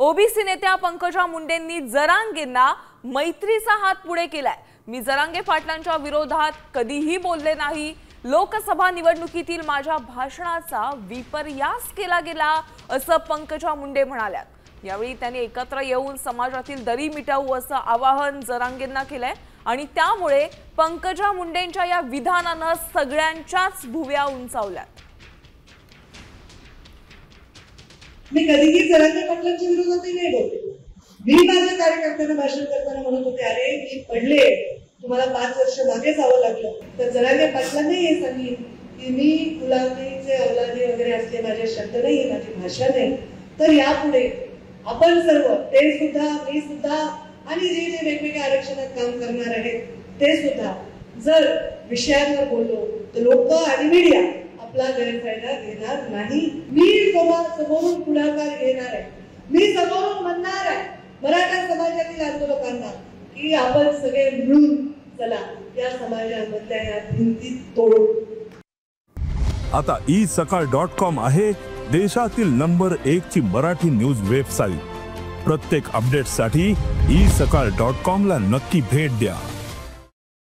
OBC नेत्या पंकजा मुंडेंनी जरांगेंना मैत्रीचा हात पुढे केलाय। मी जरांगे पाटलांच्या विरोधात कधीही बोलले नाही। लोकसभा निवडणुकीतील माझ्या भाषणाचा विपर्यास केला गेला असं पंकजा मुंडे म्हणाल्यात। यावेळी त्यांनी एकत्र येऊन समाजातील दरी मिटवू असं आवाहन जरांगेंना केलंय आणि त्यामुळे पंकजा मुंडेंच्या या विधानानं सगळ्यांच्याच भुवया उंचावल्यात। मी कधीही जरांगे पाटलांच्या विरोधात नाही बोलते। मी माझ्या कार्यकर्त्यांना भाषण करताना म्हणत होते, अरे मी पडले, तुम्हाला 5 वर्ष मागे जावं लागलं। तर जरांगे पाटलांनी हे सांगितलं की मी गुलामीचे अवलादी वगैरे असले माझे शब्द नाही, माझी भाषा नाही। तर यापुढे आपण सर्व, ते सुद्धा, मी सुद्धा आणि जे जे वेगवेगळ्या आरक्षणात काम करणार आहेत ते सुद्धा, जर विषयांवर बोललो तर लोक आणि मीडिया आपला गैरफायदा घेणार नाही। मी समोरून पुढाकार घेणार आहे। मी समोरून म्हणणार आहे मराठा समाजातील आंदोलकांना की आपण सगळे मिळून चला या समाजामधल्या या भिंती तोडू। आता isakal.com आहे देशातील नंबर 1 ची मराठी न्यूज वेबसाईट। प्रत्येक अपडेटसाठी isakal.com ला नक्की भेट द्या।